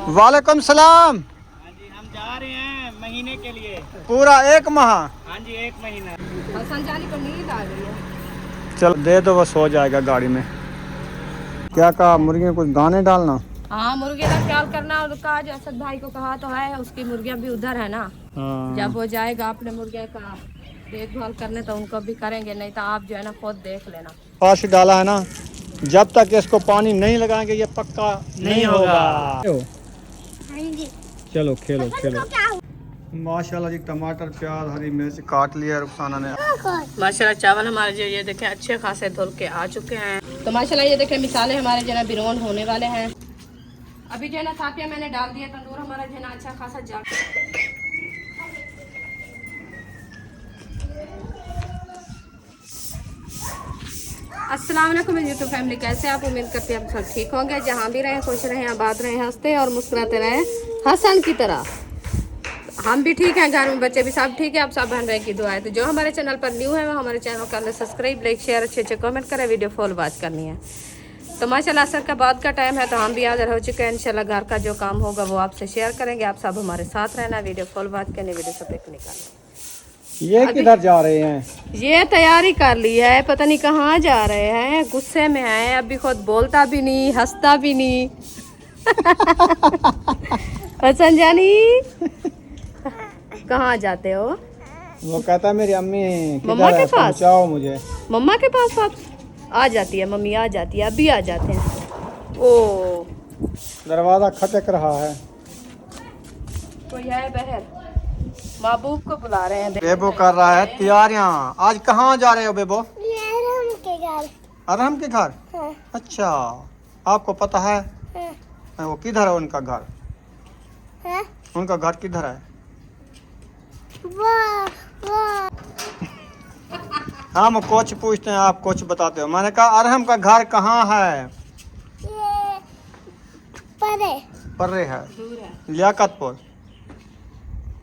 वालेकुम सलाम। हाँ जी, हम जा रहे हैं महीने के लिए। पूरा 1 माह? हाँ जी, 1 महीना। हसन जानी को नींद आ गई है। चल दे दो, बस हो जाएगा गाड़ी में। क्या कहा, मुर्गियों को दाने डालना? हाँ, मुर्गे का ख्याल करना। और कहा जो असद भाई को कहा तो है, उसकी मुर्गियाँ भी उधर है ना। हाँ। जब वो जाएगा अपने मुर्गे का देखभाल करने तो उनको भी करेंगे, नहीं तो आप जो है ना खुद देख लेना। पास डाला है ना, जब तक इसको पानी नहीं लगाएंगे ये पक्का नहीं होगा। चलो खेलो खेलो। माशाल्लाह जी, टमाटर प्याज हरी मिर्च काट लिया रुखसाना ने। माशाल्लाह चावल हमारे जो ये देखें अच्छे खासे धुल के आ चुके हैं। तो माशाल्लाह ये देखें मिसाले हमारे जो है बिरौन होने वाले हैं। अभी जो है ना साफिया मैंने डाल दिया, तंदूर हमारा जो है ना अच्छा खासा जल। अस्सलाम वालेकुम यूट्यूब फैमिली, कैसे आप? उम्मीद करते हैं आप सब ठीक होंगे। जहाँ भी रहें खुश रहें, आबाद रहें, हंसते और मुस्कुराते रहें हसन की तरह। हम भी ठीक हैं, घर में बच्चे भी सब ठीक है। आप सब बहन भाई की दुआ है। तो जो हमारे चैनल पर न्यू है वो हमारे चैनल को सब्सक्राइब, लाइक, शेयर, अच्छे अच्छे कमेंट करें, वीडियो फुल वॉच करनी है। तो माशाल्लाह असर का बाद का टाइम है तो हम भी हाजिर हो चुके हैं। इंशाल्लाह घर का जो काम होगा वो आपसे शेयर करेंगे। आप सब हमारे साथ रहना, वीडियो फुल वॉच करनी, वीडियो से पिक निकालना। ये किधर जा रहे हैं? ये तैयारी कर ली है, पता नहीं कहाँ जा रहे हैं। गुस्से में है, अभी खुद बोलता भी नहीं, हंसता भी नहीं। हसन जानी कहाँ जाते हो? वो कहता है मेरी अम्मी मम्मा के पास पहुंचाओ मुझे। मम्मा के पास वापस आ जाती है, मम्मी आ जाती है, अभी आ जाते हैं। ओ दरवाजा खटक रहा है। कोई है बहर, महबूब को बुला रहे हैं। बेबो कर रहा है तैयारियां। आज कहाँ जा रहे हो बेबो? अरहम के घर। अरहम के घर? हाँ। अच्छा, आपको पता है? हाँ। वो किधर है उनका घर? हाँ? उनका घर किधर है? वाह। हम कुछ पूछते हैं, आप कुछ बताते हो। मैंने कहा अरहम का घर कहाँ है? ये परे। पर्रे है। दूर है, लियाकतपुर।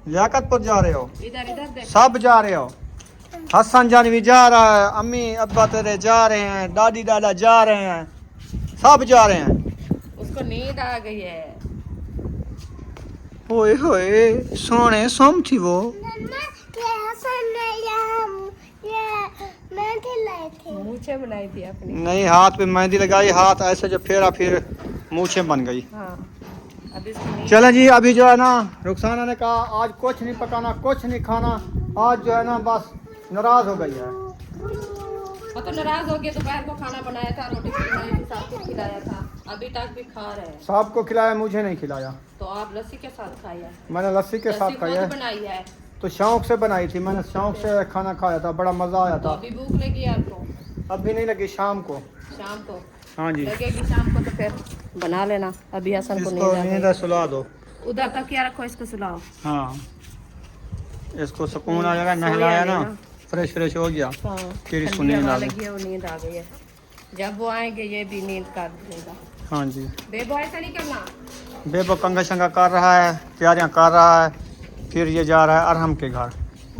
लियाकतपुर जा रहे हो? इधर इधर देख। सब जा रहे हो? हसन जान भी जा रहा है, अम्मी अब्बा तेरे जा रहे हैं, दादी दादा जा रहे हैं, सब जा रहे हैं। उसको नींद आ गई है। ओए होए, सोने सोम थी वो। मम्मा, ये हसन ने ये मेहंदी लाई थी। मूछें बनाई थी अपनी। नहीं, हाथ पे मेहंदी लगाई, हाथ ऐसे जो फेरा फिर मूछे बन गई। हाँ, अभी इसको नींद। चले जी, अभी जो है ना रुखसाना ने कहा आज कुछ नहीं पकाना, कुछ नहीं खाना। आज जो है ना बस नाराज हो गई है। वो तो नाराज हो गए। दोपहर को खाना बनाया था, रोटी बनाई थी, सबको खिलाया था, अभी तक भी खा रहे हैं। सबको खिलाया, मुझे नहीं खिलाया। तो आप लस्सी के साथ खाइए। मैंने लस्सी के साथ खाई है। बनाई है तो शौक से बनाई थी, मैंने शौक से खाना खाया था, बड़ा मजा आया तो था। अभी भूख लगी आपको? अभी नहीं लगी, शाम को। शाम को हाँ जी, लगेगी, शाम को तो फिर बना लेना। अभी हसन को इसको नींद आ नींद गई। सुला दो। उधर तक क्या रखो, इसको सुलाओ। हाँ, इसको सुकून आ जाएगा, नहलाया ना, फ्रेश फ्रेश हो गया, हाँ, फिर इसको ठंडी नींद हवा आ गई। लगी है, वो नींद आ गई है। जब वो आएंगे ये भी नींद कर देगा। हाँ जी, बेबो ऐसा नहीं करना। बेबो कंगा शंगा कर रहा है, तैयारियां कर रहा है। फिर ये जा रहा है अरहम के घर,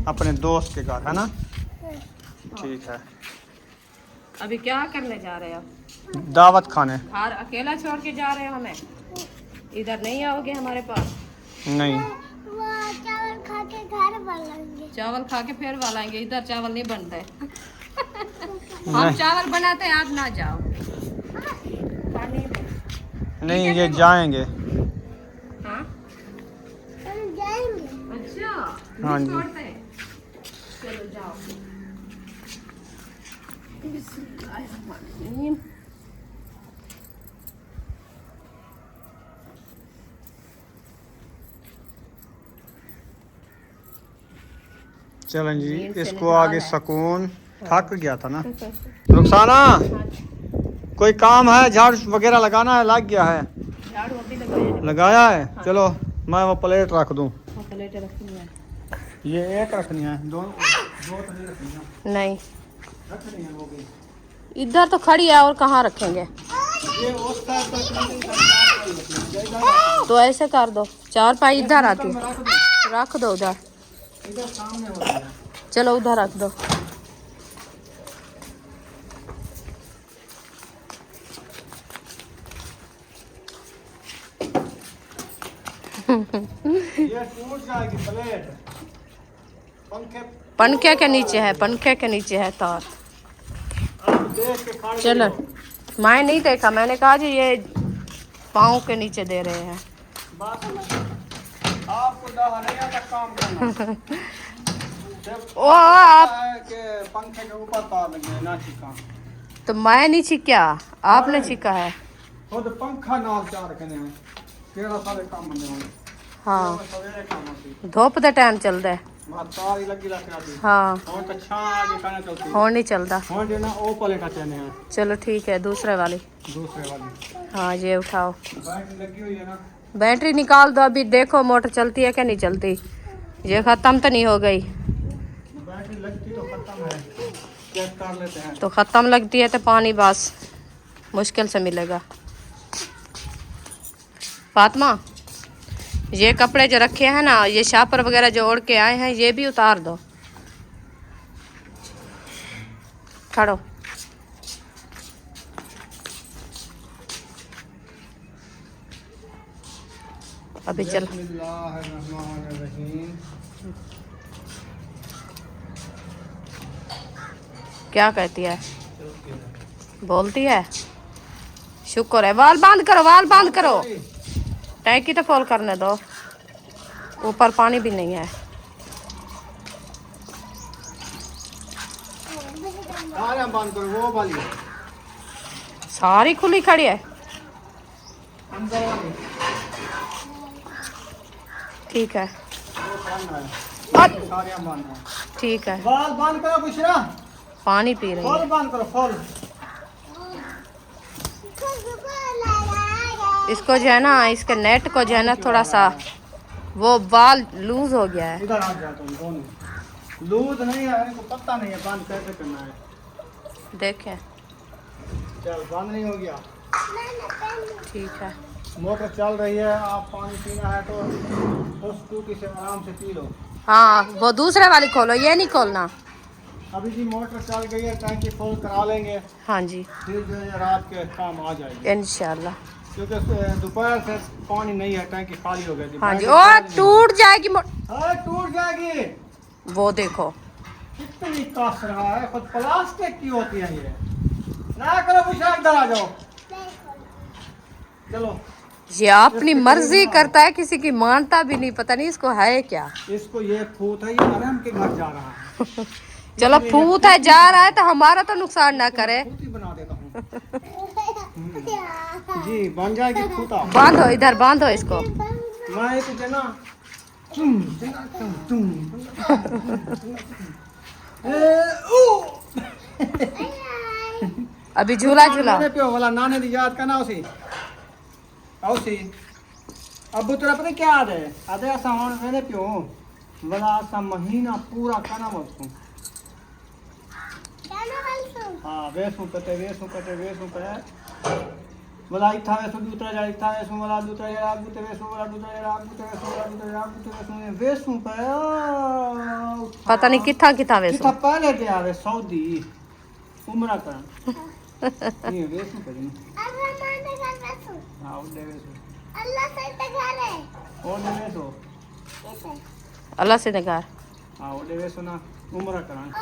अपने दोस्त के घर, है ना? ठीक है। अभी क्या करने जा रहे हो? दावत खाने। घर अकेला छोड़ के जा रहे हो हमें? इधर नहीं आओगे हमारे पास? नहीं, वो चावल खा के घर बनाएंगे। चावल खा के फिर वालाएंगे। इधर चावल नहीं बनते। हम चावल बनाते हैं, आप ना जाओ। नहीं, ये जाएंगे। हाँ? हम जाएंगे। अच्छा, हाँ नहीं जी। छोड़ते हैं। चलो जाओ। बिस्मिल्लाहिर्रहमानिर्रहीम। चलें जी, नींद से इसको निकाल आगे है। सुकून। थक गया था ना रुखसाना। कोई काम है, झाड़ वगैरह लगाना है, लग गया है? झाड़ू अभी लगाया लगाया है। चलो मैं वो प्लेट रख दूं। है। प्लेटें रखनी है। ये एक रखनी है, दो दो तो नहीं रखनी है। नहीं, रखनी है वो भी। इधर तो खड़ी है और कहाँ रखेंगे? ये उस साइड तक नहीं करना। तो ऐसे कर दो, 4 पाई इधर आती है। रख दो, रख दो उधर। इधर सामने होती है। चलो उधर रख दो। ये टूट जाएगी प्लेट। पंखे पंखे के नीचे है, पंखे के नीचे है तार। आप देख के खा चलो, मैं नहीं देखा, मैंने कहा जी ये पाँव के नीचे दे रहे हैं। आपको दवा नहीं आता काम करना। ओ आप के पंखे के ऊपर तार लगे ना चिका, तो मैं नहीं छिका, आपने छिका है। खुद पंखा नाल चार कने हैं केड़ा सारे काम बंदे होंगे। हाँ, सवेरे काम होती धूप दा टाइम चलदा है। तार ही लगी रख आती। हाँ, और कच्छा आज कहना चलती और नहीं चलता। और जो ना ओ पले का चने हैं चलो ठीक है, दूसरे वाली। दूसरे वाली हाँ, ये उठाओ। बैटरी लगी हुई है ना। बैटरी निकाल दो, अभी देखो मोटर चलती है क्या नहीं चलती। ये खत्म तो नहीं हो गई। बैटरी लगती तो खत्म है, चेक कर लेते हैं। तो ख़त्म लगती है तो पानी बस मुश्किल से मिलेगा। फातिमा, ये कपड़े जो रखे हैं ना, ये शापर वगैरह जो ओढ़ के आए हैं, ये भी उतार दो। खड़ो। अभी चल। बिस्मिल्लाहिर्रहमानिर्रहीम। क्या कहती है? बोलती है। शुक्र है। वाल बांध करो, वाल बांध करो। टैंकी तो फुल करने दो, ऊपर पानी भी नहीं है। सारे बंद करो, वो वाली सारी खुली खड़ी है। अंदर वाली ठीक है, वो बंद है, और सारे बंद है। ठीक है। बाल बंद करो बुशरा, पानी पी रही फुल है। बंद करो फुल। इसको जो है ना, इसके नेट को जो है ना, थोड़ा सा वो बाल लूज हो गया है। इधर आ जाओ तुम दोनों। लूज नहीं है, इनको पता नहीं है बंद कैसे करना है। देखें, चल बंद नहीं हो गया। ठीक है। मोटर चल रही है, आप पानी पीना है तो उस टूटी से आराम से पी लो। हाँ, वो दूसरे वाली खोलो, ये नहीं खोलना। अभी जी मोटर चल गई है, टैंकी फुल करा लेंगे, हाँ जी, फिर जो है रात के काम आ जाएगी। इंशाल्लाह। क्योंकि दोपहर से पानी नहीं है, टैंकी खाली हो गई थी। हाँ जी। ओ टूट जाएगी टूट जाएगी। वो देखो, कितनी कस रहा है, खुद प्लास्टिक की होती है ये। ना करो बुशा, इधर आ जाओ। चलो, ये अपनी मर्जी करता है, किसी की मानता भी नहीं। पता नहीं इसको है क्या। इसको ये फूट है, ये आराम के घर जा रहा है। चलो, फूट है, जा रहा है तो हमारा तो नुकसान ना करे। फूटी बना देता हूँ। जी बन जाएगी फूटा। बांधो, इधर बांधो इसको। मैं तुझे ना अभी झूला झूला। नाने पियो वाला, नाने दी याद करना उसी उसी। अब तेरा पता क्या याद है? अरे ऐसा होने मैंने पियो वाला सा महीना पूरा करना उसको। हाँ वेसू कटे वाला इथा वेसू दूसरा जा, इथा वेसू वाला दूसरा जा, आग दूसरा वेसू वाला दूसरा जा, आग दूसरा वेसू वाला दूसरा जा, आग दूसरा वेसू पे पता नहीं किथा किथा किथा वेसो। पहले गया वे सऊदी उम्रा करन। ये वेसू करी। हाँ उड़े वेसू। ओ दे वेसू। अल्लाह से निगार। हाँ उड़े वेसू ना उम्रा करन।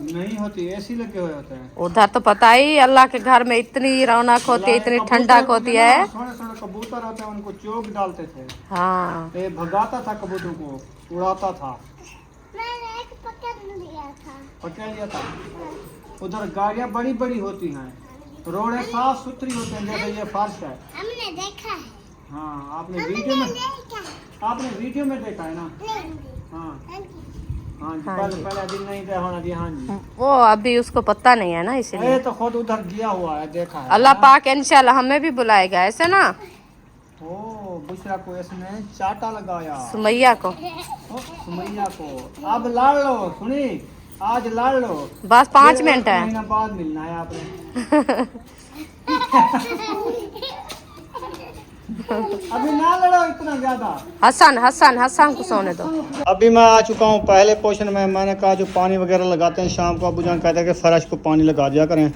नहीं होती, एसी लगे हुए होते हैं उधर। तो पता ही, अल्लाह के घर में इतनी रौनक होती है, इतनी ठंडक होती है। सोने सोने कबूतर होते हैं, उनको चोक डालते थे। हाँ, ये भगाता था कबूतरों को, उड़ाता था। पकड़ लिया था। उधर गाड़ियाँ बड़ी बड़ी होती हैं, रोडें साफ सुथरी होती हैं, जैसे ये फर्श है। हमने देखा है। हाँ आपने वीडियो में देखा है ना। हाँ हाँ जी, पहले दिन नहीं था होना जी। हाँ जी, वो अभी उसको पता नहीं है ना, इसीलिए। ये तो खुद उधर गया हुआ है, देखा है। अल्लाह पाक इंशाल्लाह हमें भी बुलाएगा, ऐसे ना। ओ बुशरा को इसने चाटा लगाया, सुमैया को। ओ, सुमैया को। अब लाड़ लो, सुनी, आज लाड़ लो। बस 5 फिर मिनट एक है। महीना बाद मिलना है आपने। अभी ना लड़ो इतना ज्यादा। हसन को सोने दो। अभी मैं आ चुका हूँ पहले पोर्शन में। मैंने कहा जो पानी वगैरह लगाते हैं शाम को, अबू जान कहते हैं कि फर्श को पानी लगा दिया करें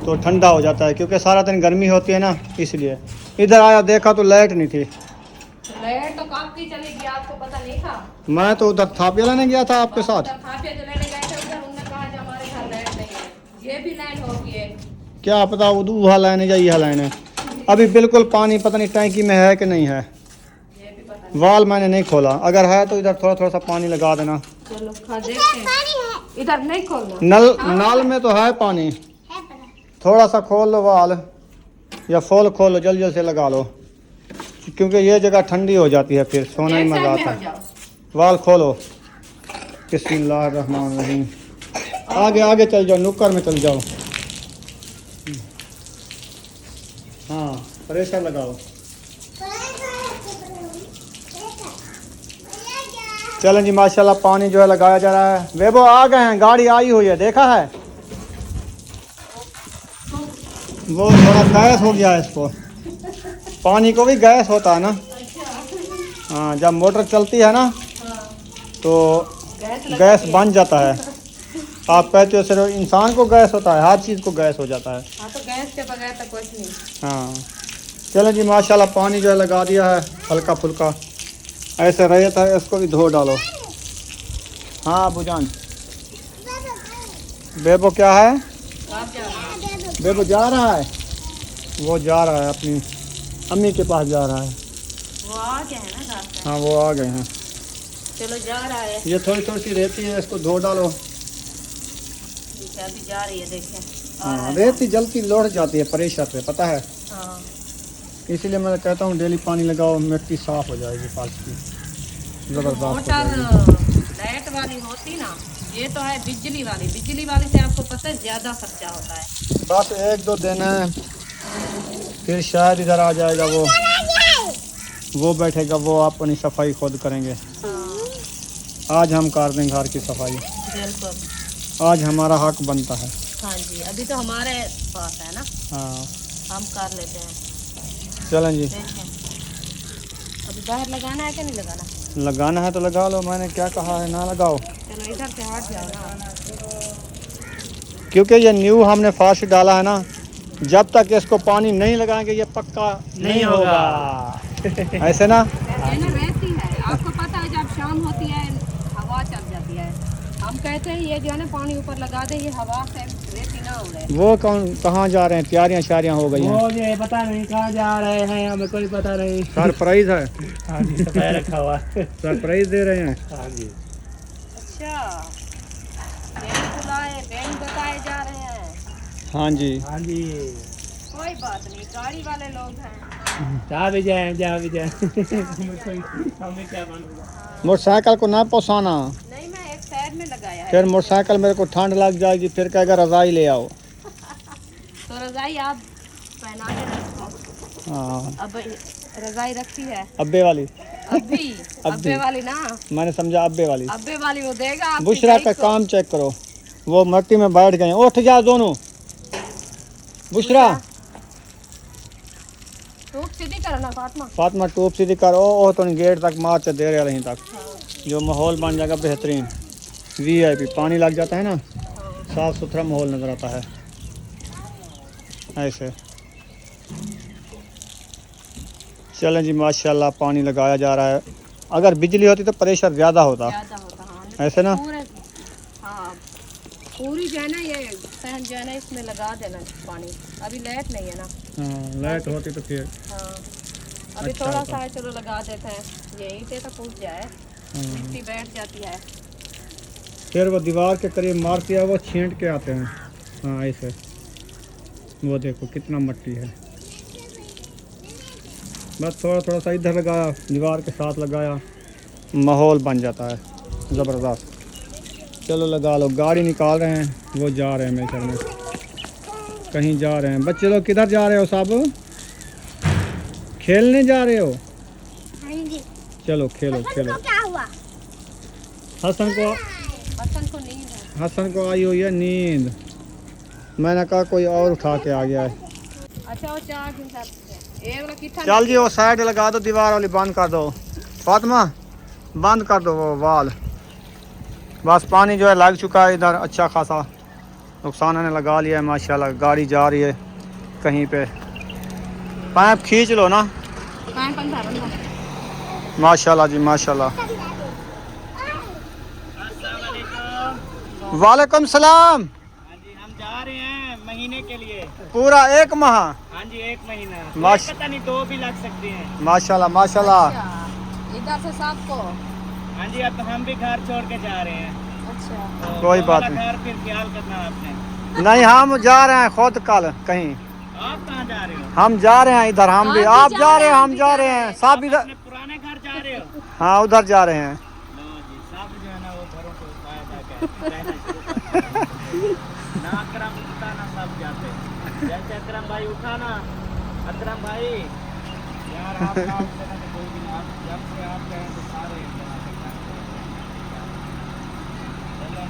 तो ठंडा हो जाता है, क्योंकि सारा दिन गर्मी होती है ना, इसलिए। इधर आया देखा तो लाइट नहीं थी। लाइट तो कब की चली गई, आपको पता नहीं था? मैं तो उधर थापिया लेने गया था आपके साथ। उधर खाते जो लेने गए थे उधर, उन्होंने कहा कि हमारे घर लाइट नहीं है। ये भी लाइन होगी है। क्या पता उधर लाइन है या यह लाइन है। अभी बिल्कुल पानी पता नहीं टैंकी में है कि नहीं है। ये भी पता वाल मैंने नहीं खोला, अगर है तो इधर थोड़ा थोड़ा सा पानी लगा देना। नहीं। चलो खा देखते हैं। इधर नहीं खोलना। नल में तो है पानी, थोड़ा सा खोल लो वाल या फॉल खोल लो, जल्दी जल्दी से लगा लो, क्योंकि ये जगह ठंडी हो जाती है फिर सोना ही एक मजा साइड में आता हो है। जाओ। वाल खोलो। बिस्मिल्लाहिर्रहमानिर्रहीम। आगे आगे चल जाओ, नुक्कर में चल जाओ। हाँ प्रेशर लगाओ। चलें जी माशाल्लाह पानी जो है लगाया जा रहा है। वेबो आ गए हैं, गाड़ी आई हुई है, देखा है? वो थोड़ा गैस हो गया है इसको। पानी को भी गैस होता है ना। हाँ जब मोटर चलती है ना तो गैस बन जाता है। आप कहते हो सिर्फ इंसान को गैस होता है, हर चीज़ को गैस हो जाता है। हाँ तो गैस के बगैर तो कुछ नहीं। हाँ चलें जी माशाल्लाह पानी जो है लगा दिया है हल्का फुल्का। ऐसे रहता है, इसको भी धो डालो। हाँ अबू जान। बेबो क्या है? आप जा रहे हैं? बेबो जा रहा है, वो जा रहा है अपनी अम्मी के पास जा रहा है। वो आ गया है ना रास्ते। हाँ वो आ गए हैं। चलो जा रहा है। ये थोड़ी थोड़ी सी रेती है, इसको धो डालो। ठीक है, अभी जा रही है देखें। हाँ रेती जल्दी लौट जाती है प्रेशर पे, पता है? हाँ इसीलिए मैं कहता हूँ डेली पानी लगाओ, मिट्टी साफ हो जाएगी पास की, ज़बरदस्त हो मोटर जाएगी। लाइट वाली होती ना, ये तो है बिजली वाली। बिजली वाली से आपको पता है ज़्यादा खर्चा होता है। बस एक दो दिन है, फिर शायद इधर आ जाएगा वो बैठेगा, वो अपनी सफाई खुद करेंगे। आज हम कर दें घर की सफाई, बिल्कुल। आज हमारा हक बनता है। हाँ जी, अभी तो हमारे पास है ना, हाँ हम कर लेते हैं। चलें जी। देखें अभी बाहर लगाना है कि नहीं लगाना? लगाना है तो लगा लो, मैंने क्या कहा है ना लगाओ। चलो इधर से हट जाओ ना। क्योंकि ये न्यू हमने फास्ट डाला है ना, जब तक इसको पानी नहीं लगाएंगे ये पक्का नहीं होगा। ऐसे ना ये ना रहती है, आपको पता है जब शाम होती है हवा चल जाती है। हम कहते हैं ये जो है ना पानी ऊपर लगा दे, ये हवा से रेती ना उड़े। वो कौन कहाँ जा रहे हैं? तैयारियां शारियां हो गई हैं। मुझे पता नहीं कहाँ जा रहे हैं, हमें कोई पता नहीं। सरप्राइज है। हाँ जी सफाई रखा हुआ। सरप्राइज दे रहे हैं। हाँ जी। अच्छा, बैंड बताए जा रहे हैं। हाँ जी हाँ जी। कोई बात नहीं, गाड़ी वाले लोग हैं। जहाँ भी जाए हमें क्या मालूम। मोटरसाइकिल को ना पहुँचाना, नहीं मैं एक साइड में लगाया है। फिर मोटरसाइकिल मेरे को ठंड लग जाएगी, फिर कहेगा रजाई ले आओ। तो रजाई आप पहना के रखो। हाँ अब रजाई रखी है अब्बे वाली। अभी अब्बे वाली ना, मैंने समझा अब्बे वाली। अब्बे वाली वो देगा आपकी बुशरा गाय का को। काम चेक करो, वो मट्टी में बैठ गए। उठ जा दोनों। बुशरा टूट सीधी करना फातिमा। फातिमा टूप सीधी कर। ओ तो गेट तक मार दे रहे रही तक, जो माहौल बन जाएगा बेहतरीन। VIP पानी लग जाता है ना, साफ सुथरा माहौल नज़र आता है। ऐसे चलें जी माशाल्लाह पानी लगाया जा रहा है। अगर बिजली होती तो प्रेशर ज़्यादा होता। ज्यादा होता हाँ। ऐसे ना पूरे हाँ पूरी जो है ना ये सहन जो है ना इसमें लगा देना पानी। अभी लाइट नहीं है ना। हाँ लाइट होती तो फिर हाँ अभी अच्छा थोड़ा होता। सा चलो लगा देते हैं, ये ईंटें तो फूट जाए, मिट्टी बैठ जाती है। फिर वो दीवार के करीब मारती है, वो छींट के आते हैं। हाँ ऐसे वो देखो कितना मट्टी है। बस थोड़ा थोड़ा सा इधर लगाया, दीवार के साथ लगाया, माहौल बन जाता है ज़बरदस्त। चलो लगा लो। गाड़ी निकाल रहे हैं, वो जा रहे हैं मेरे घर में, कहीं जा रहे हैं। बच्चे लोग किधर जा रहे हो? सब खेलने जा रहे हो? चलो खेलो खेलो। क्या हुआ? हसन को नींद है। हसन को आई हुई है नींद। मैंने कहा कोई और उठा के आ गया है। अच्छा वो चार दिन तक ये वाला कितना चल जी वो साइड लगा दो, दीवार वाली बंद कर दो। फातिमा बंद कर दो वो वाल। बस पानी जो है लग चुका है इधर, अच्छा खासा नुकसान ने लगा लिया है माशाल्लाह। गाड़ी जा रही है कहीं पे, पाइप खींच लो ना। पाइप अंदर अंदर। माशाल्लाह जी माशाल्लाह। वालेकुम सलाम। हाँ जी, हम जा रहे हैं महीने के लिए। पूरा 1 माह? हाँ जी, 1 महीना। माश- पता नहीं 2 भी लग सकते हैं। माशाल्लाह माशाल्लाह। अच्छा, इधर से साफ को। हाँ जी, अब हम भी घर छोड़ के जा रहे हैं। अच्छा। तो कोई वो बात वाला नहीं। घर फिर ख्याल करना आपने। नहीं हम जा रहे हैं खुद कल कहीं। आप कहाँ जा रहे हो? हम जा रहे हैं इधर, हम भी। आप जा रहे हैं, हम जा रहे हैं, सब आप इधर। अपने पुराने घर जा रहे हो? हाँ उधर जा रहे हैं। लो जी, सब जो है ना वो घरों को उठाया जाके रहना शुरू करते हैं। ना अकरम उठता ना सब जाते। जैसे अकरम भाई उठा ना, अकरम भाई यार आप ना उठते ना तो कोई भी नहीं। आप जब से आप गए तो सारे यहाँ पे जाते हैं। चलो,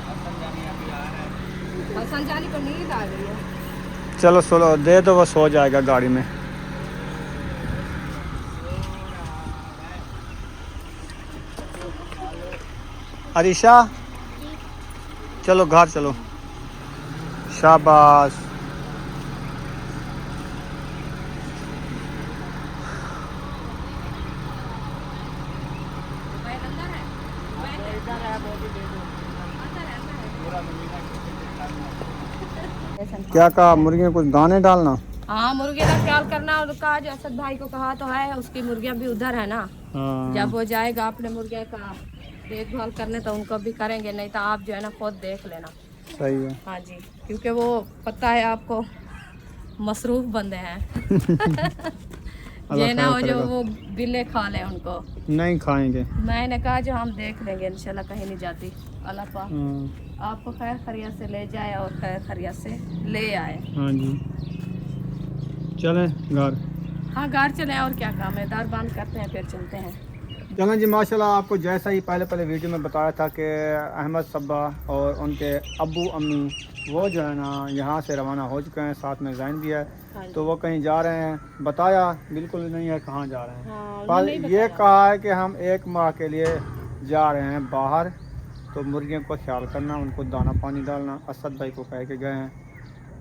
हसन जानी अभी आ रहा है। हसन जानी को नींद आ गई है। चलो सोलो दे दो, वो सो जाएगा गाड़ी में। अरीशा चलो घर चलो। शाबाश। मोबाइल अंदर है। मोबाइल इधर है, वो भी दे दो। अंदर है, अंदर है। पूरा महीना क्या कहा? मुर्गियों को दाने डालना? हाँ, मुर्गे का ख्याल करना। और कहा जो असद भाई को कहा तो है, उसकी मुर्गियाँ भी उधर है ना। हाँ जब वो जाएगा अपने मुर्गे का देखभाल करने तो उनको भी करेंगे, नहीं तो आप जो है ना खुद देख लेना। सही है। हाँ जी, क्योंकि वो पता है आपको मसरूफ बंदे हैं। ये ना हो जो वो बिल्ले खा ले उनको। नहीं खाएंगे। मैंने कहा जो हम देख लेंगे, इंशाल्लाह कहीं नहीं जाती। अल्लाह पाक हाँ आपको खैर खैरियत से ले जाए और खैर खैरियत से ले आए। हाँ जी चलें घर। हाँ, घर चले और क्या काम है, दार बंद करते हैं फिर चलते हैं। चलें जी माशाल्लाह। आपको जैसा ही पहले वीडियो में बताया था कि अहमद सब्बा और उनके अब्बू अम्मी वो जो है ना यहाँ से रवाना हो चुके हैं, साथ में जैन भी है। हाँ तो वो कहीं जा रहे हैं, बताया बिल्कुल नहीं है कहाँ जा रहे हैं। हाँ, पर नहीं ये बताया। कहा है कि हम 1 माह के लिए जा रहे हैं बाहर, तो मुर्गियों को ख्याल करना, उनको दाना पानी डालना। असद भाई को कह के गए हैं,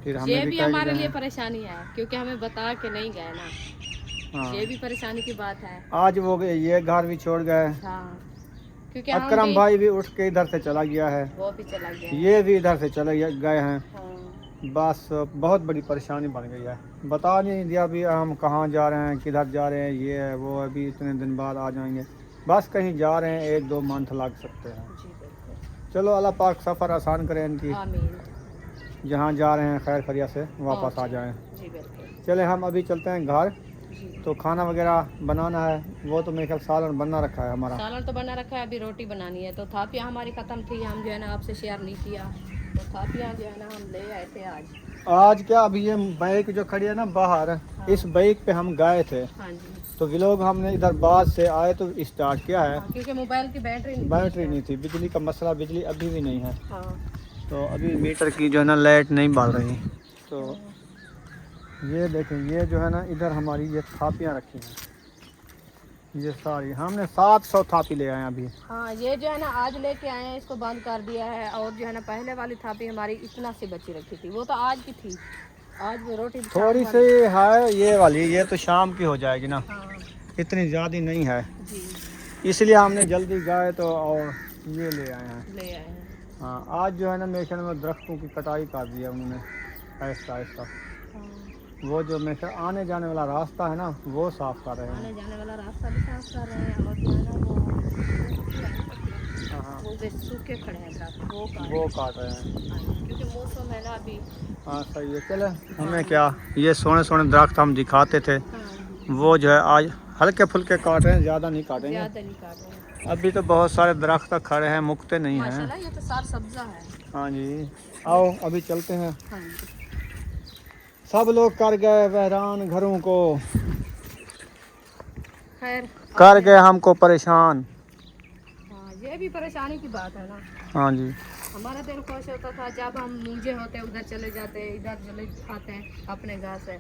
फिर हमें ये भी भी कह के हमारे गए लिए हैं। परेशानी है क्योंकि हमें बता के नहीं गए ना। हाँ ये भी परेशानी की बात है। आज वो ये घर भी छोड़ गए। हाँ, क्योंकि हम अकरम भी, भाई भी उठ के इधर से चला गया है, वो भी चला गया है। ये भी इधर से चले गए हैं। हाँ, बस बहुत बड़ी परेशानी बन गई है। बता नहीं दिया भी हम कहाँ जा रहे हैं, किधर जा रहे हैं, ये है वो है, अभी इतने दिन बाद आ जाएंगे। बस कहीं जा रहे हैं, 1-2 मंथ लग सकते हैं। जी बिल्कुल। चलो अल्लाह पाक सफ़र आसान करें इनकी, आमीन। जहाँ जा रहे हैं खैर खैरियत से वापस आ जाएं। जी बिल्कुल। चले हम अभी चलते हैं घर। जी, तो खाना वगैरह बनाना है, वो तो मेरे ख्याल सालन बनना रखा है हमारा। सालन तो बना रखा है, अभी रोटी बनानी है। तो थापियाँ हमारी ख़त्म थी, हम जो है ना आपसे शेयर नहीं किया। तो थापियाँ जो है ना हम ले आए थे आज। क्या अभी ये बाइक जो खड़ी है ना बाहर, इस बाइक पे हम गए थे। हाँ जी। तो व्लॉग हमने इधर बाद से आए तो स्टार्ट किया है। हाँ, क्योंकि मोबाइल की बैटरी नहीं थी। बैटरी नहीं थी, बिजली का मसला, बिजली अभी भी नहीं है। हाँ, तो अभी मीटर की जो है ना लाइट नहीं बढ़ रही। तो ये देखें, ये जो है ना इधर हमारी ये थापियाँ रखी हैं, ये सारी हमने 700 थापी ले आए हैं अभी। हाँ, ये जो है ना आज लेके आए हैं, इसको बंद कर दिया है। और जो है ना पहले वाली थापी हमारी इतना सी बची रखी थी, वो तो आज की थी। आज वो रोटी थोड़ी सी है ये वाली, ये तो शाम की हो जाएगी ना, हाँ इतनी ज़्यादा नहीं है, जी, इसलिए हमने जल्दी गए तो और ये ले आए हैं। ले आए हैं। हाँ आज जो है ना मेरे ख्याल में दरख्तों की कटाई कर दी है उन्होंने आहिस्ता आहिस्ता। हाँ, वो जो मेरे ख्याल आने जाने वाला रास्ता है ना वो साफ़ कर रहे हैं। आने जाने वाला रास्ता भी साफ कर रहे हैं। और जो है ना हाँ वो जो सूखे खड़े हैं दरख्त, वो काट रहे हैं। क्योंकि मौसम है ना अभी। हाँ सही है। चले हमें क्या, ये सोने सोने दरख्त हम दिखाते थे, हाँ, वो जो है आज हल्के फुल्के काट रहे हैं, ज़्यादा नहीं काटेंगे। ज़्यादा नहीं काट रहे हैं। अभी तो बहुत सारे दरख्त खड़े हैं, मुकते नहीं हैं। माशाल्लाह, ये तो सार सब्जा है। हाँ जी आओ अभी चलते हैं। हाँ जी। सब लोग कर गए वैरान घरों को, खैर कर गए हमको परेशान। हाँ, ये भी परेशानी की बात है ना। हाँ जी हमारा दिल खुश होता था जब हम मुझे होते उधर चले जाते, इधर चले आते हैं अपने घर से।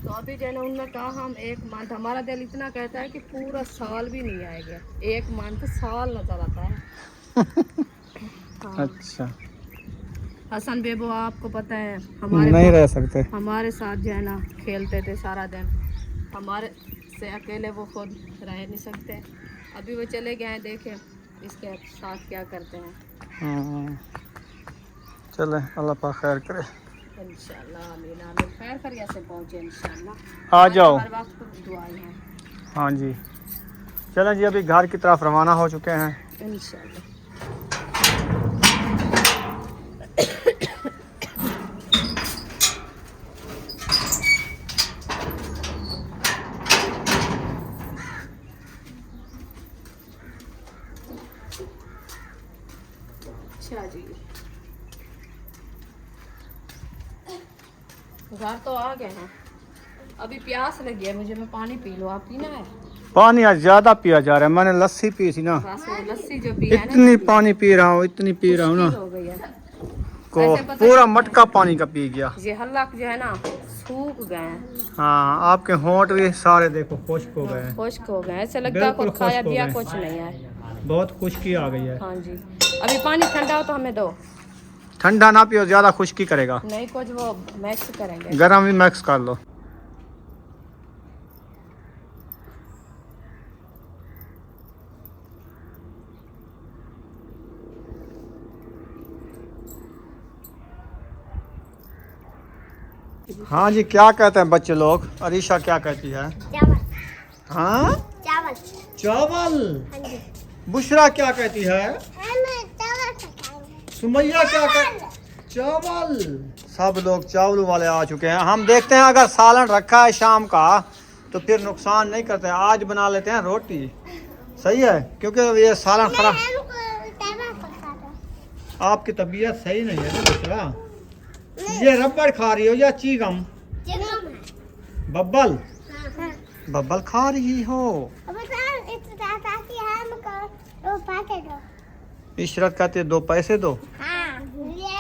तो अभी जो है ना उन्होंने कहा हम 1 मंथ, हमारा दिल इतना कहता है कि पूरा साल भी नहीं आएगा, 1 मंथ साल नजर आता है। हाँ, अच्छा हसन बेबो आपको पता है नहीं रह सकते। हमारे साथ जो है ना खेलते थे सारा दिन, हमारे से अकेले वो खुद रह नहीं सकते। अभी वो चले गए हैं, देखे इसके साथ क्या करते हैं। चले अल्लाह पाक खैर करे। इंशाल्लाह आमीन आमीन, खैर खैरियत से पहुँचे इंशाल्लाह। आ जाओ। हर वक्त दुआएं हैं हाँ जी, चलें जी, अभी घर की तरफ रवाना हो चुके हैं इंशाल्लाह। अच्छा जी, घर तो आ गए हैं। अभी प्यास लगी है मुझे, मैं पानी पी लूँ, आप पीना है? पानी आज ज्यादा पिया जा रहा है, मैंने लस्सी पी थी ना, बस वो लस्सी जो पी है ना, इतनी पानी पी रहा हूँ, इतनी पी रहा हूँ ना, हो गई है। को ऐसे पता पूरा नहीं मटका पानी का पी गया। ये हल्क जो है ना सूख गए हैं, हाँ, आपके होंठ भी सारे देखो खुश्क हो गए हैं, खुश्क हो गए, ऐसे लगता है बिल्कुल कुछ खाया खुश्क हो पिया गए। कुछ नहीं है। बहुत खुश्की आ गई है। हाँ जी, अभी पानी ठंडा हो तो हमें दो। ठंडा ना पियो, ज्यादा खुश्की करेगा। नहीं कुछ वो मैक्स करेंगे। गरम भी मैक्स कर लो। हाँ जी, क्या कहते हैं बच्चे लोग? अरीशा क्या कहती है? चावल हाँ, चावल। चावल। हाँ जी, बुशरा क्या कहती है? हम चावल खाएंगे। सुमैया क्या कहती? चावल। सब लोग चावल वाले आ चुके हैं। हम देखते हैं अगर सालन रखा है शाम का तो फिर नुकसान नहीं करते, आज बना लेते हैं रोटी। सही है, क्योंकि ये सालन खराब। हमको चावल पका दो। आपकी तबीयत सही नहीं है ना बुशरा? ये रबड़ खा रही हो या चीगम? चिकन है। बब्बल? हाँ। बब्बल खा रही हो? अब सर इतना ताकि हमको दो पैसे दो। इशरत कहती है 2 पैसे दो। हाँ, ये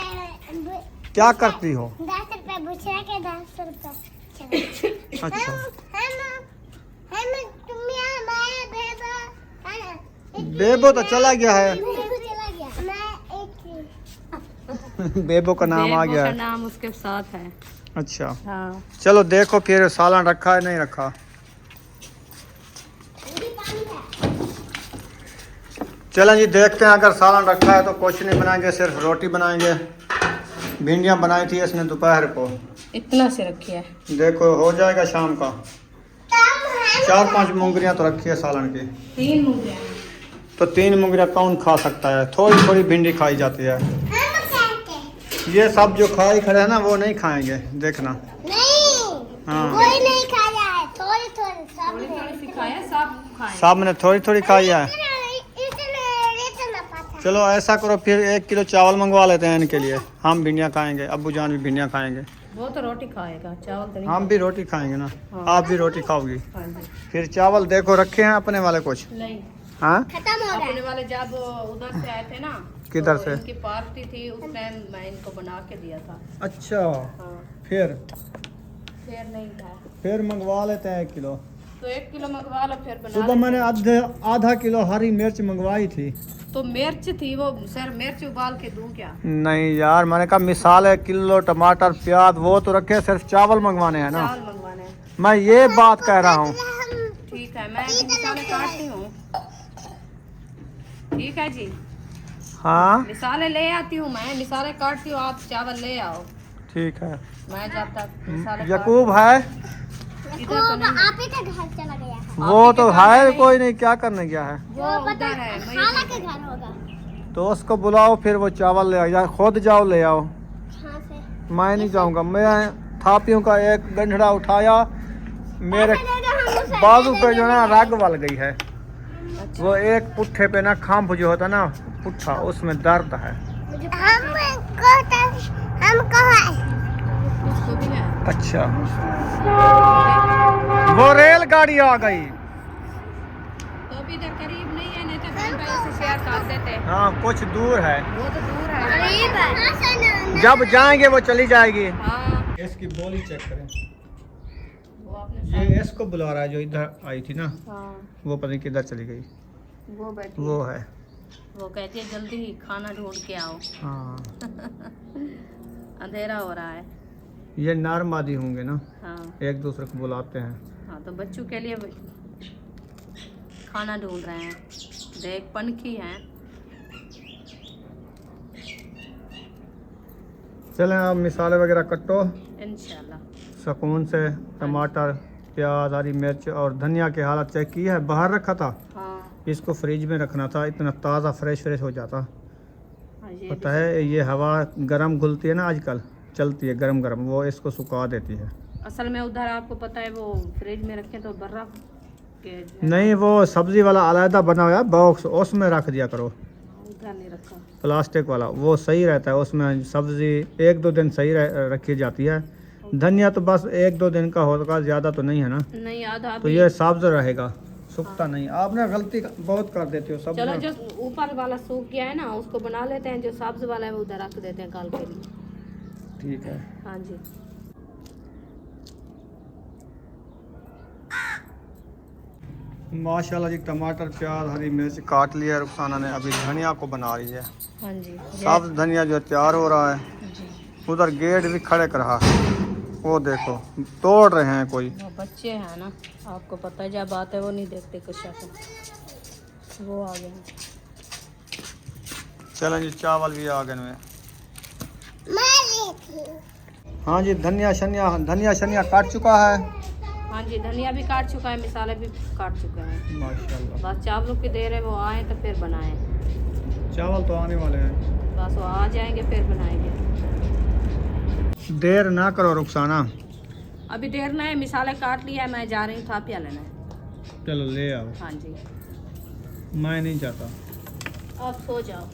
क्या करती हो? 10 रुपए बुछरा के 10 रुपए। अच्छा, हम तुम्हें मैं बेबो बेबो तो चला गया है। बेबो चला गया। मैं एक बेबो का नाम आ बेबो गया का है। नाम उसके साथ है। अच्छा, हाँ, चलो देखो फिर सालन रखा है नहीं रखा। चलें जी, देखते हैं अगर सालन रखा है तो कुछ नहीं बनाएंगे, सिर्फ रोटी बनाएंगे। भिंडियाँ बनाई थी इसने दोपहर को, इतना से रखी है। देखो हो जाएगा शाम का। 4-5 मुंगरियाँ तो रखी है सालन की, 3 मुंगियाँ। तो 3 मुंगरियाँ कौन खा सकता है? थोड़ी थोड़ी भिंडी खाई जाती है। ये सब जो खाई खड़े हैं ना वो नहीं खाएंगे, देखना। नहीं, हाँ, कोई नहीं खाया है, थोड़ी थोड़ी सब थोड़ी ने। थोड़ी सी खाया, सब खाए। सब ने थोड़ी थोड़ी खाई है। इतना पता। चलो ऐसा करो फिर 1 किलो चावल मंगवा लेते हैं इनके लिए, हम भिंडियाँ खाएंगे, अब्बू जान भी भिंडियाँ खाएंगे, वो तो रोटी खाएगा, चावल तो नहीं। हम भी रोटी खाएंगे ना। हाँ। आप भी रोटी खाओगी? हाँ जी। फिर चावल देखो रखे हैं अपने वाले कुछ। नहीं, हाँ, खत्म हो अपने गया। वाले जब उधर से आए थे ना, किधर तो से? इनकी पार्टी थी, उस टाइम मैं इनको बना के दिया था। अच्छा, हाँ, फिर नहीं था फिर मंगवा लेते हैं 1 किलो। तो 1 किलो मंगवा लो, फिर बना सुबह लेते मैंने हैं। आधा किलो हरी मिर्च मंगवाई थी। तो मिर्च थी वो, सर मिर्च उबाल के दूं क्या? नहीं यार, मैंने कहा मिसाल है, किलो टमाटर प्याज वो तो रखे, सिर्फ चावल मंगवाने हैं ना। चावल मंगवाने हैं। मैं ये बात कह रहा हूँ। ठीक है, मैं अभी मिसाले काटती हूँ। ठीक है जी, हाँ मिसाले ले आती हूँ, मैं मिसाले काटती हूँ, आप चावल ले आओ। ठीक है। मैं जब तक मिसाले यकूब है? इधर तो नहीं, आप ही का घर चला गया है। वो तो है, कोई नहीं, क्या करने गया है? वो उधर है। खाला के घर होगा। तो उसको बुलाओ, फिर वो चावल ले आओ, या खुद जाओ ले आओ। हाँ से। मैं नहीं जाऊंगा। मैं थापियों का एक गंढड़ा उठाया, मेरे बाजू पे जो है ना रग वल गई है। वो एक पुट्ठे पे ना खांप जो होता ना पुट्ठा, उसमें दर्द है। हमको है। उसको भी है। अच्छा, वो रेलगाड़ी आ गई। तो अभी इधर करीब नहीं है, नहीं तो बहन भाई से शेयर कर देते। हाँ, कुछ दूर है, वो तो दूर है। करीब है। जब जाएंगे वो चली जाएगी। हाँ, इसकी बोली चेक करें। वो आपने ये इसको बुला रहा है, जो इधर आई थी ना, हाँ, वो पता नहीं किधर चली गई। वो बैठी वो है। वो कहती है जल्दी ही खाना ढूंढ के आओ। हाँ, अंधेरा हो रहा है। ये नर मादी होंगे ना, हाँ एक दूसरे को बुलाते हैं। हाँ, तो बच्चों के लिए खाना ढूंढ रहे हैं। देख पनखी हैं। चलें आप मिसाले वगैरह कटो इंशाल्लाह। सुकून से। टमाटर, प्याज, हरी मिर्च और धनिया की हालत चेक की है। बाहर रखा था, हाँ इसको फ्रिज में रखना था, इतना ताज़ा फ्रेश हो जाता। हाँ, ये पता है ये हवा गरम घुलती है ना आजकल, चलती है गरम गरम, वो इसको सुखा देती है। असल में उधर आपको पता है वो फ्रिज में रखे तो बर्फ के नहीं, वो सब्जी वाला अलहदा बना हुआ है बॉक्स, उसमें रख दिया करो। उधर नहीं रखा। प्लास्टिक वाला वो सही रहता है, उसमें सब्जी 1-2 दिन सही रखी जाती है। धनिया तो बस 1-2 दिन का होगा, ज़्यादा तो नहीं है ना, नहीं आधा तो ये सब्ज रहेगा, सूखता नहीं। आपने गलती बहुत कर देते हो सब। चलो जो ऊपर वाला सूख गया है ना उसको बना लेते हैं, जो सब्ज वाला है वो उधर रख देते हैं कल के लिए। ठीक है। हाँ जी। माशाल्लाह जी, टमाटर, प्याज, हरी मिर्च काट लिया है रुखसाना ने, अभी धनिया को बना रही है। हाँ जी। सब्ज धनिया जो तैयार हो रहा है। जी। उधर गेट भी खड़े कर रहा है, वो देखो तोड़ रहे हैं कोई। वो बच्चे हैं ना, आपको पता है जब आते हैं वो नहीं देखते कुछ ऐसा। वो आ गए हैं। चलें जी, चावल भी आ गए में। हाँ जी, धनिया शनिया काट चुका है। हाँ जी, धनिया भी काट चुका है, मिसाले भी काट चुके हैं। माशाल्लाह। बस चावलों की देर है, वो आए तो फिर बनाएं। चावल तो आने वाले हैं, बस वो आ जाएंगे फिर बनाएंगे। देर ना करो रुखसाना। अभी देर नहीं है, मिसाले काट लिया है, मैं जा रही हूँ था पिया लेना है। चलो ले आओ। हाँ जी। मैं नहीं चाहता, आप सो जाओ।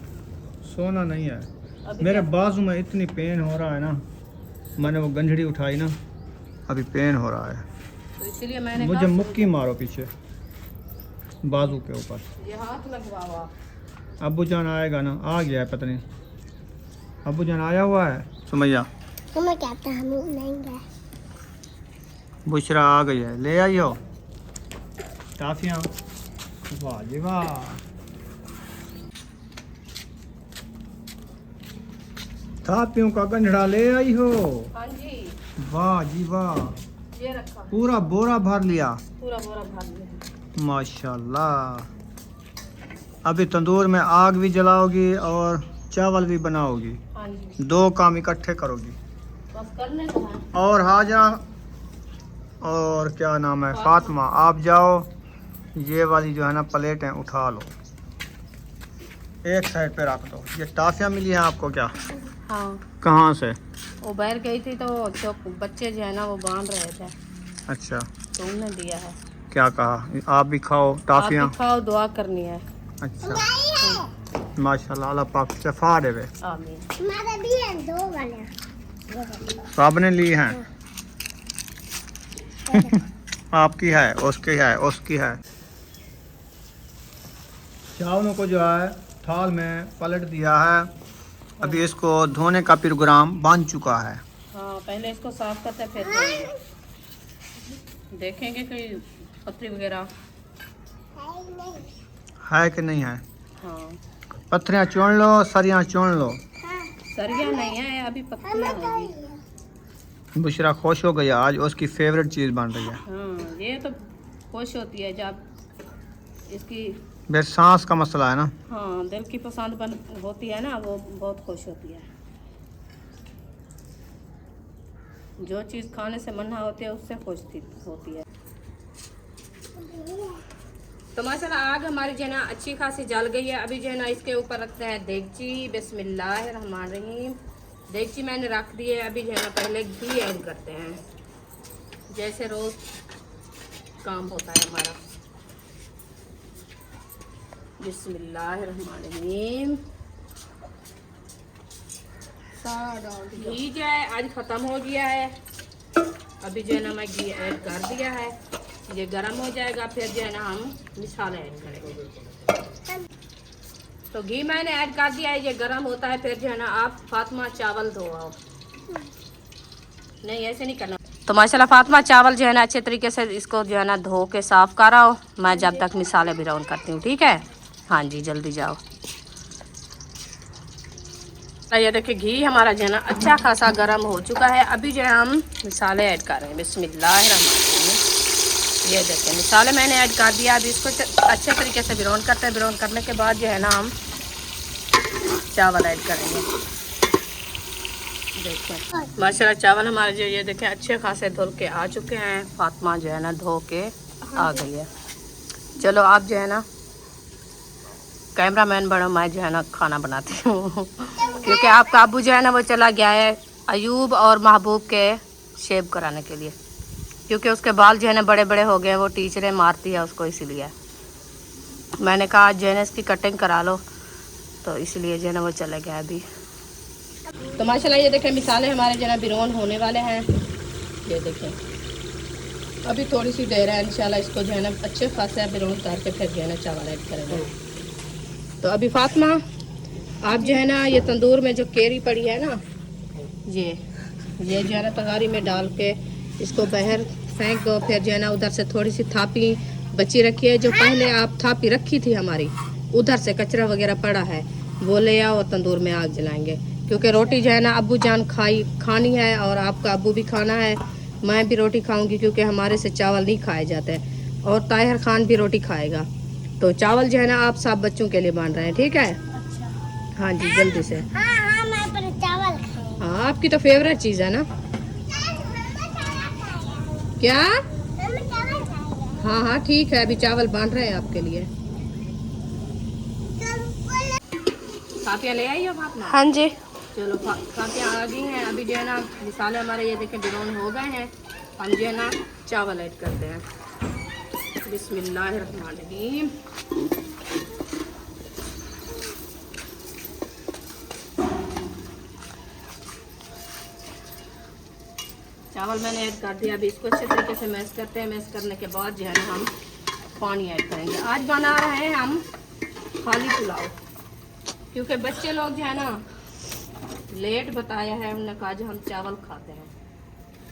सोना नहीं है। अभी मेरे क्या- बाजू में इतनी पेन हो रहा है ना, मैंने वो गंजड़ी उठाई ना, अभी पेन हो रहा है। तो इसीलिए मैंने मुझे कहा मुक्की मारो पीछे बाजू के ऊपर। ये हाथ लगवाओ। अब्बू जान आएगा ना, आ गया है पता नहीं। अब्बू जान आया हुआ है। सुमैया, तुम्हें कहता हम नहीं गए। बुशरा आ गई है, ले आई हो टाफियाँ। वाह जी वाह। टाफियों का गंजड़ा ले आई हो। हाँ जी, वाह जी वाह, ये रखा पूरा बोरा भर लिया। पूरा बोरा भर लिया। माशाल्लाह। अभी तंदूर में आग भी जलाओगी और चावल भी बनाओगी, हाँ जी, 2 काम इकट्ठे करोगी। बस करने को है। और हाजरा और क्या नाम है, फातिमा, आप जाओ ये वाली जो है ना प्लेटें उठा लो, एक साइड पे रख दो। ये टाफियाँ मिली हैं आपको क्या? हाँ, कहाँ से? वो बाहर गई थी तो जो बच्चे जो है ना वो बांध रहे थे अच्छा, तो उन्होंने दिया है। क्या कहा? आप भी खाओ आप टाफियाँ। भी खाओ, दुआ करनी है। अच्छा, माशाल्लाह, अल्लाह पाक शफा देवे। आमीन। हमारा भी है 2 वाले। सबने ली हैं। आपकी है, उसकी है, उसकी है। चावलों को जो है थाल में पलट दिया है, अभी इसको धोने का प्रोग्राम बन चुका है। हाँ, पहले इसको साफ करते हैं, फिर धोएंगे। देखेंगे कोई पत्थरी वगैरह है कि नहीं है। हाँ, पत्थरियाँ चुन लो, सरियाँ चुन लो। सरिया नहीं है, अभी पत्तियाँ होगी। बुशरा खुश हो गई आज, उसकी फेवरेट चीज़ बन रही है। हाँ, ये तो खुश होती है जब इसकी, फिर सांस का मसला है ना। हाँ, दिल की पसंद बन होती है ना, वो बहुत खुश होती है। जो चीज़ खाने से मना होती है उससे खुश होती है। तो माशाल्लाह आग हमारी जो है ना अच्छी खासी जल गई है। अभी जो है ना इसके ऊपर रखते हैं देगची। बिस्मिल्लाहिर्रहमानिर्रहीम। देगची मैंने रख दी है। अभी जो है ना पहले घी ऐड करते हैं, जैसे रोज काम होता है हमारा। बिस्मिल्लाहिर्रहमानिर्रहीम। घी जो है आज ख़त्म हो गया है। अभी जो है ना मैं घी ऐड कर दिया है, ये गर्म हो जाएगा, फिर जो है ना हम मिसाले ऐड करेंगे। तो घी मैंने ऐड कर दिया है, ये गर्म होता है, फिर जो है ना आप फातिमा चावल धो आओ। नहीं, ऐसे नहीं करना। तो माशाल्लाह फातिमा चावल जो है ना अच्छे तरीके से इसको जो है ना धो के साफ़ कराओ। मैं जब तक मिसाले ब्राउन करती हूँ, ठीक है? हाँ जी, जल्दी जाओ। ये देखिए घी हमारा जो है ना अच्छा खासा गर्म हो चुका है। अभी जो है हम मसाले ऐड कर रहे हैं। बिस्मिल्लाहिर्रहमानिर्रहीम। ये देखिए मसाले मैंने ऐड कर दिया। अभी इसको अच्छे तरीके से ब्राउन करते हैं। ब्राउन करने के बाद जो है ना हम चावल ऐड करेंगे। देखिए माशाल्लाह चावल हमारे जो ये देखें अच्छे खासे धुल के आ चुके हैं। फातिमा जो है ना धो के आ गई है। चलो आप जो है ना कैमरामैन बनो, मैं जो है ना खाना बनाती हूँ क्योंकि आपका अबू जो है ना वो चला गया है अयूब और महबूब के शेव कराने के लिए, क्योंकि उसके बाल जो है ना बड़े बड़े हो गए हैं। वो टीचरें मारती है उसको, इसीलिए मैंने कहा आज जो है ना इसकी कटिंग करा लो, तो इसलिए जो है ना वो चले गया अभी। तो माशाल्लाह ये देखें मिसाले हमारे जो है ना ब्राउन होने वाले हैं। ये देखें अभी थोड़ी सी देर है, इंशाल्लाह इसको जो है ना अच्छे खासे ब्राउन करके फिर जो है ना चावल ऐड करेंगे। तो अभी फातिमा आप जो है ना ये तंदूर में जो केरी पड़ी है ना, ये जो है ना तगारी में डाल के इसको बाहर फेंक दो। फिर जो है ना उधर से थोड़ी सी थापी बची रखी है, जो पहले आप थापी रखी थी हमारी, उधर से कचरा वगैरह पड़ा है, वो ले आओ और तंदूर में आग जलाएंगे। क्योंकि रोटी जो है ना अब्बू जान खानी है और आपका अब्बू भी खाना है, मैं भी रोटी खाऊंगी क्योंकि हमारे से चावल नहीं खाए जाते, और ताहिर खान भी रोटी खाएगा। तो चावल जो है ना आप सब बच्चों के लिए बन रहे हैं, ठीक है? हाँ जी जल्दी से। हाँ मैं पर चावल खाऊंगी। हाँ आपकी तो फेवरेट चीज़ है ना। क्या? हाँ हाँ ठीक है, अभी चावल बन रहे हैं आपके लिए। काफिया ले आई हो फातिमा? हाँ जी। चलो काफिया आ गई हैं। अभी जो है ना मसाले हमारे ये देखें ब्राउन हो गए हैं। हम जो है ना चावल ऐड करते हैं। बिस्मिल्लाहिर्रहमानिर्रहीम। चावल मैंने ऐड कर दिया। अभी इसको अच्छे तरीके से मैश करते हैं। मैश करने के बाद जो है ना हम पानी ऐड करेंगे। आज बना रहे हैं हम खाली पुलाव, क्योंकि बच्चे लोग जो है ना लेट बताया है, उन्होंने कहा जो हम चावल खाते हैं,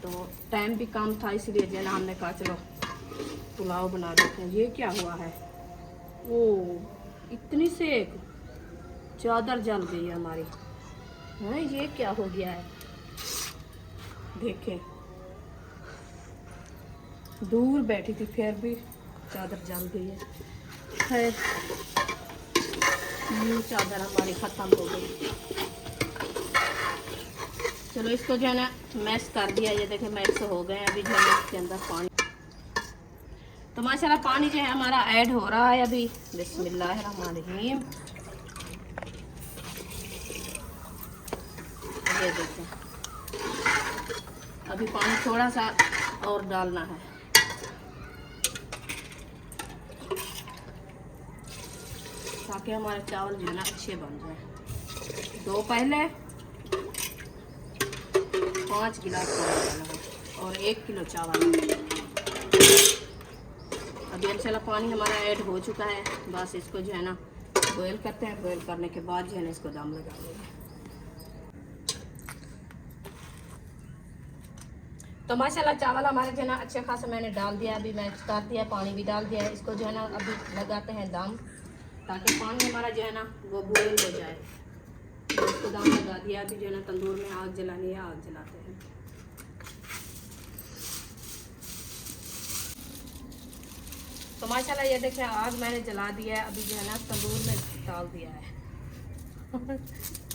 तो टाइम भी कम था, इसलिए जो है ना हमने कहा चलो पुलाव बना देते हैं। ये क्या हुआ है? ओ इतनी सेक, चादर जल गई है हमारी। हाँ ये क्या हो गया है? देखे दूर बैठी थी फिर भी चादर जल गई है। खैर ये चादर हमारी ख़त्म हो गई। चलो इसको जो है ना मैश कर दिया। ये देखें मैश हो गए। अभी जो है इसके अंदर पानी, तो माशाल्लाह पानी जो है हमारा ऐड हो रहा है अभी। बिस्मिल्लाहिर्रहमानिर्रहीम। ये देखें अभी पानी थोड़ा सा और डालना है, ताकि हमारे चावल जो है ना अच्छे बन जाए। दो पहले 5 गिलास पानी डालना है और 1 किलो चावल। अभी इंशाल्लाह पानी हमारा ऐड हो चुका है। बस इसको जो है ना बॉयल करते हैं। बॉयल करने के बाद जो है ना इसको दम लगा देंगे। तो माशाल्लाह चावल हमारे जो है ना अच्छे खासे मैंने डाल दिया। अभी मैच कर दिया, पानी भी डाल दिया है। इसको जो है ना अभी लगाते हैं दम, ताकि पानी हमारा जो है ना वो बॉयल हो जाए। तो इसको दम लगा दिया। अभी जो है ना तंदूर में आग जलानी है, आग जलाते हैं। तो माशाल्लाह ये देखें आग मैंने जला दिया है। अभी जो है ना तंदूर में डाल दिया है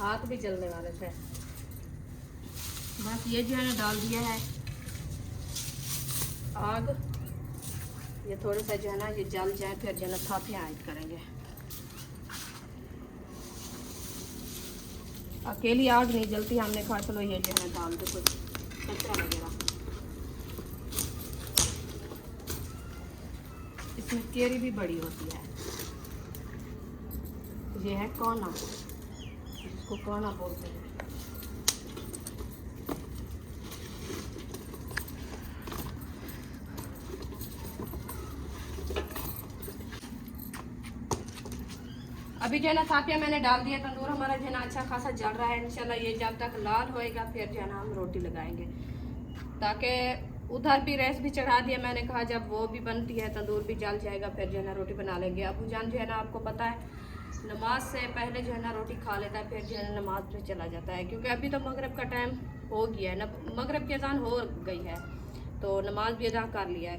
हाथ भी जलने वाले थे। बस ये जो है ना डाल दिया है आग। ये थोड़ा सा जो है ना ये जल जाए, फिर जो है ना थापियाँ ऐड करेंगे। अकेली आग नहीं जलती, हमने कहा चलो ये जो है ना डाल दो कुछ कचरा वगैरह। इसमें केरी भी बड़ी होती है। ये है कोना, इसको कोना बोलते हैं। अभी जो है ना थापिया मैंने डाल दिया। तंदूर हमारा जो है ना अच्छा खासा जल रहा है। इंशाल्लाह ये जब तक लाल होएगा फिर जो है ना हम रोटी लगाएंगे, ताकि उधर भी रेस भी चढ़ा दिया। मैंने कहा जब वो भी बनती है तंदूर भी जल जाएगा, फिर जो है ना रोटी बना लेंगे। अबू जान जो है ना आपको पता है नमाज से पहले जो है ना रोटी खा लेता है, फिर जो है ना नमाज पे चला जाता है, क्योंकि अभी तो मगरिब का टाइम हो गया है ना, मगरिब की अजान हो गई है तो नमाज भी अदा कर लिया है।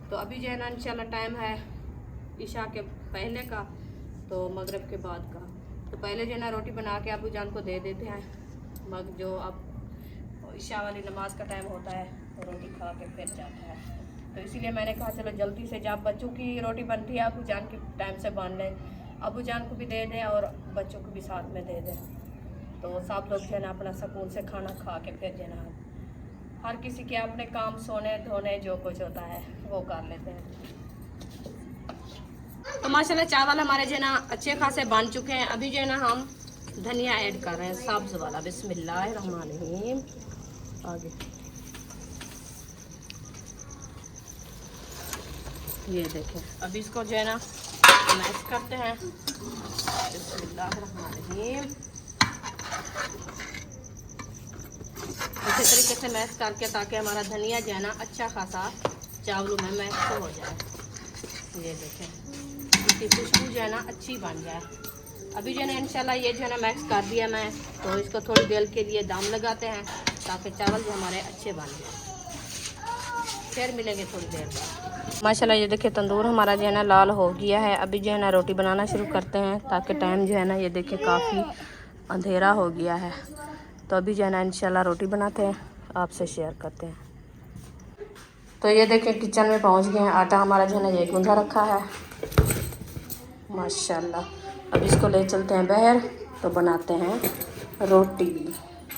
तो अभी जो है ना इंशाल्लाह टाइम है ईशा के पहले का, तो मगरिब के बाद का। तो पहले जो है ना रोटी बना के अबू जान को दे देते हैं, मग जो अब ईशा वाली नमाज का टाइम होता है तो रोटी खा के फिर जाता है। तो इसीलिए मैंने कहा चलो जल्दी से, जब बच्चों की रोटी बनती है अबू जान के टाइम से बन लें, अबू जान को भी दे दें और बच्चों को भी साथ में दे दें, तो सब लोग जो है ना अपना सुकून से खाना खा के फिर जो है ना हर किसी के अपने काम, सोने धोने जो कुछ होता है वो कर लेते हैं। तो माशाल्लाह चावल हमारे जो है ना अच्छे खासे बन चुके हैं। अभी जो है ना हम धनिया ऐड कर रहे हैं, सब्ज़ वाला। बिस्मिल्लाहिर्रहमानिर्रहीम। आगे ये देखें, अभी इसको जो है ना मैश करते हैं। बिस्मिल्लाहिर्रहमानिर्रहीम। इसी तरीके से मैश करके, ताकि हमारा धनिया जो है ना अच्छा खासा चावलों में मैश हो जाए। ये देखें, इसकी खुशबू जो है ना अच्छी बन जाए। अभी जो है ना इंशाल्लाह ये जो है ना मैक्स कर दिया मैं, तो इसको थोड़ी देर के लिए दम लगाते हैं ताकि चावल जो हमारे अच्छे बन जाए। फिर मिलेंगे थोड़ी देर बाद। माशाल्लाह ये देखिए तंदूर हमारा जो है ना लाल हो गया है। अभी जो है ना रोटी बनाना शुरू करते हैं, ताकि टाइम जो है ना ये देखिए काफ़ी अंधेरा हो गया है। तो अभी जो है ना इंशाल्लाह रोटी बनाते हैं, आपसे शेयर करते हैं। तो ये देखिए किचन में पहुंच गए हैं। आटा हमारा जो है ना ये गूंधा रखा है माशाल्लाह। अब इसको ले चलते हैं बाहर, तो बनाते हैं रोटी।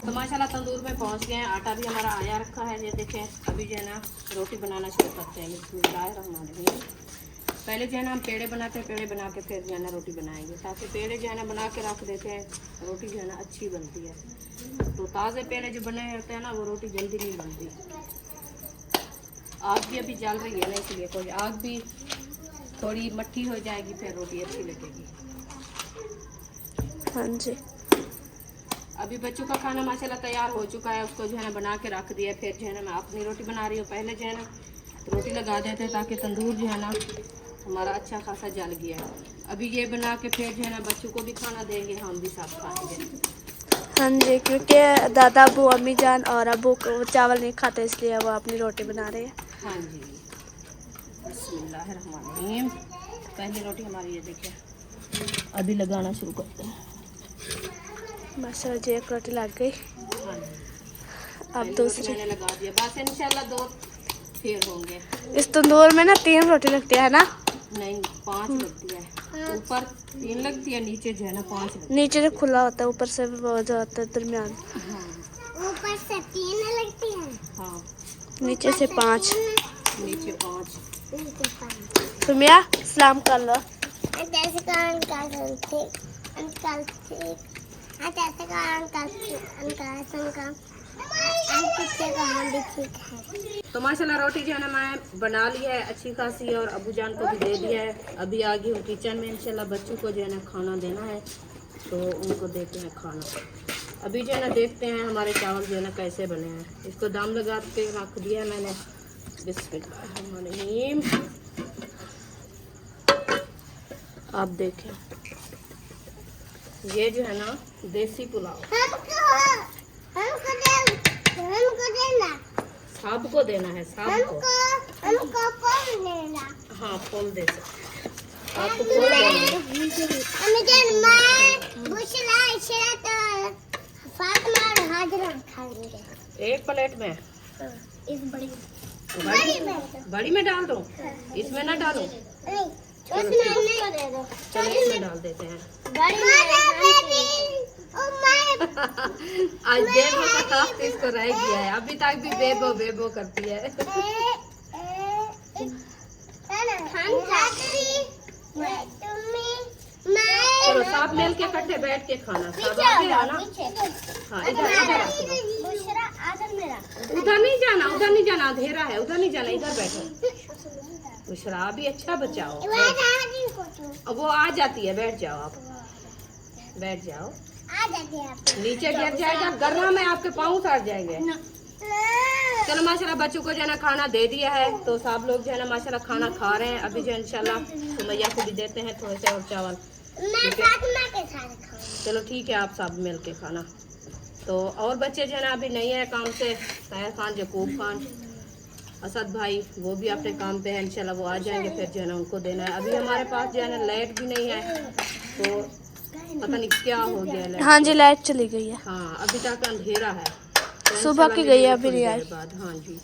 तो माशाल्लाह तंदूर में पहुंच गए हैं, आटा भी हमारा आया रखा है। ये देखें, अभी जो है ना रोटी बनाना शुरू करते हैं। बिस्मिल्लाहिर्रहमानिर्रहीम। पहले जो है ना हम पेड़े बनाते हैं, पेड़े बना के फिर जो है ना रोटी बनाएंगे, ताकि पेड़े जो है ना बना के रख देते हैं, रोटी जो है ना अच्छी बनती है। तो ताज़े पेड़े जो बने होते हैं ना, वो रोटी जल्दी नहीं बनती। आग भी अभी जल रही है ना, इसलिए कोई आग भी थोड़ी मट्ठी हो जाएगी, फिर रोटी अच्छी लगेगी। हाँ जी। अभी बच्चों का खाना माशाल्लाह तैयार हो चुका है, उसको जो है ना बना के रख दिया। फिर जो है ना मैं अपनी रोटी बना रही हूँ। पहले जो है ना रोटी लगा देते हैं, ताकि तंदूर जो है ना हमारा अच्छा खासा जल गया है। अभी ये बना के फिर जो है ना बच्चों को भी खाना देंगे, हम भी सब खाएंगे। हाँ जी, क्योंकि दादा अबू अम्मी जान और अबू को चावल नहीं खाते, इसलिए वो अपनी रोटी बना रहे हैं। हाँ जी। बिस्मिल्लाहिर्रहमानिर्रहीम। पहली रोटी हमारी ये देखिए, अभी लगाना शुरू करते हैं। माशाल्लाह जी एक रोटी लग गई। हाँ जी, अब दूसरी मैंने लगा दिया। बस इंशाल्लाह 2 फिर होंगे। इस तंदूर में ना 3 रोटी लगती है ना? नहीं, 5 लगती है। ऊपर 3 लगती है, नीचे जो है ना 5 लगती है। नीचे जो खुला होता है, ऊपर से वो जो होता है दरमियान। हाँ ऊपर से 3 लगती है, हाँ, नीचे से 5। नीचे 5। नीचे 5। सुमिया सलाम कर लो। जैसे का अंकल ठीक, अंकल ठीक, जैसे का अंकल का हम भी ठीक है। तो माशाल्लाह रोटी जो है ना मैं बना ली है अच्छी खासी, और अबू जान को भी दे दिया है। अभी आ गई हूँ किचन में। इंशाल्लाह बच्चों को जो है ना खाना देना है, तो उनको देते हैं खाना। अभी जो है ना देखते हैं हमारे चावल जो है ना कैसे बने हैं। इसको दम लगा के रख दिया है मैंने। बिस्मिल्लाहिर्रहमानिर्रहीम। आप देखें, ये जो है ना देसी पुलाव सबको देना है, सबको। हमको कौन लेना? हाँ, खोल दे सकते, आपको खोल देना है। मैं बुशरा इशरा तो फातिमा और हाजरा खाएंगे एक प्लेट में। इस बड़ी बड़ी में डाल दो, इसमें ना डालो। नहीं, उसमें नहीं दे दो। चलो इसमें डाल देते हैं। बड़ी में आज बेबो का टास्क इसको रह गया है, अभी तक भी बेबो बेबो करती है। चलो सब मिल के इकट्ठे बैठ के खाना। सब आगे है ना? हाँ, इधर रख दो। उधर नहीं जाना, उधर नहीं जाना, अंधेरा है, उधर नहीं जाना, इधर बैठो। बुशरा भी अच्छा बच्चा हो। अब वो आ जाती है, बैठ जाओ, आप बैठ जाओ। नीचे गिर जाएगा, गर्रा में आपके पाँव उतर जाएंगे। चलो माशाल्लाह बच्चों को जो है ना खाना दे दिया है, तो सब लोग जो है ना माशाल्लाह खाना खा रहे हैं। अभी जो इंशाल्लाह सुमैया को भी देते हैं थोड़े से और चावल। मैं फातिमा के साथ खाऊंगी। चलो ठीक है, आप सब मिल के खाना। तो और बच्चे जो है ना अभी नहीं है काम से, साहिर खान, यकूब खान, असद भाई, वो भी अपने काम पे है। इंशाल्लाह वो आ जाएंगे, फिर जो है ना उनको देना है। अभी हमारे पास जो है ना लाइट भी नहीं है, तो पता नहीं क्या हो गया लाइट। हाँ जी, लाइट चली गई है। हाँ, अभी तक अंधेरा है। तो सुबह की इंशाल्लाह गई है, मिलेंगे अभी थोड़ी नहीं देर आई। बाद। हाँ जी।